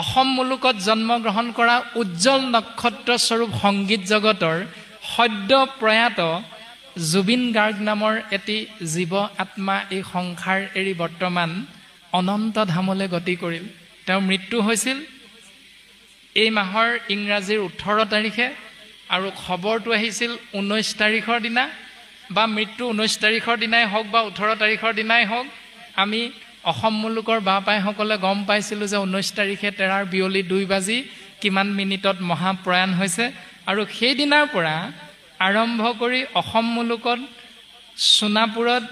অসম মুলুকত জন্মগ্ৰহণ কৰা উজ্জ্বল নক্ষত্ৰ স্বৰূপ সংগীত জগতৰ সদ্য প্ৰয়াত জুবিন গাৰ্গ নামৰ এটি জীৱ আত্মা এই সংসাৰ এৰি বৰ্তমান অনন্ত ধামলৈ গতি কৰিল। তেওঁৰ মৃত্যু হৈছিল এই মাহৰ ইংৰাজীৰ 18 তাৰিখে আৰু খবৰটো আহিছিল 19 তাৰিখৰ দিনা, বা মৃত্যু 19 তাৰিখৰ দিনাই হওক বা 18 তাৰিখৰ দিনাই হওক, আমি অসম মুলুকৰ বাপাইসকলে গম পাইছিলোঁ যে 19 তাৰিখে তেৰাৰ বিয়লি 2 বাজি কিমান মিনিটত মহাপ্ৰয়াণ হৈছে। আৰু সেই দিনাৰ পৰা আৰম্ভ কৰি অসম মুলুকত সোণাপুৰত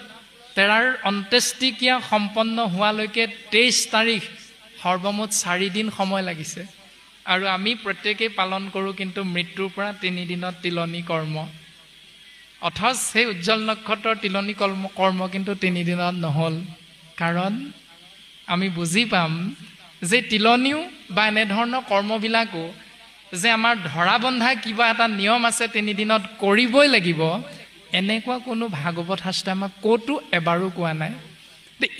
তেৰাৰ অন্ত্যেষ্টিক্ৰিয়া সম্পন্ন হোৱালৈকে 23 তাৰিখ সৰ্বমুঠ 4 দিন সময় লাগিছে। আৰু আমি প্ৰত্যেকেই পালন কৰোঁ কিন্তু মৃত্যুৰ পৰা 3 দিনত তিলনী কৰ্ম। অথচ সেই উজ্জ্বল নক্ষত্ৰৰ তিলনী কৰ্ম কিন্তু 3 দিনত নহ'ল। কাৰণ আমি বুজি পাম যে তিলনীও বা এনেধৰণৰ কৰ্মবিলাকো যে আমাৰ ধৰা বন্ধা কিবা এটা নিয়ম আছে 3 দিনত কৰিবই লাগিব, এনেকুৱা কোনো ভাগৱত শাস্ত্ৰে আমাক ক'তো এবাৰো কোৱা নাই।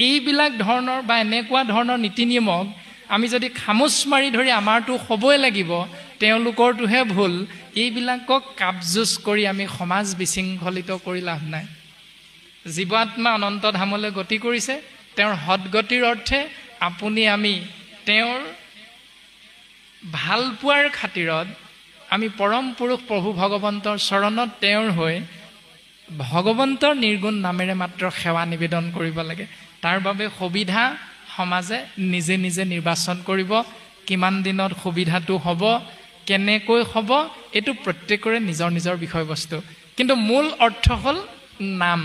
এইবিলাক ধৰণৰ বা এনেকুৱা ধৰণৰ নীতি নিয়মক আমি যদি খামোচ মাৰি ধৰি আমাৰতো হ'বই লাগিব, তেওঁলোকৰটোহে ভুল, এইবিলাকক কাপজুচ কৰি আমি সমাজ বিশৃংখলিত কৰি লাভ নাই। জীৱাত্মা অনন্ত ধামলৈ গতি কৰিছে, তেওঁৰ সদগতিৰ অৰ্থে আপুনি আমি তেওঁৰ ভাল পোৱাৰ খাতিৰত আমি পৰম পুৰুষ প্ৰভু ভগৱন্তৰ চৰণত তেওঁৰ হৈ ভগৱন্তৰ নিৰ্গুণ নামেৰে মাত্ৰ সেৱা নিবেদন কৰিব লাগে। তাৰ বাবে সুবিধা সমাজে নিজে নিজে নিৰ্বাচন কৰিব। কিমান দিনত সুবিধাটো হ'ব, কেনেকৈ হ'ব, এইটো প্ৰত্যেকৰে নিজৰ নিজৰ বিষয়বস্তু। কিন্তু মূল অৰ্থ হ'ল নাম।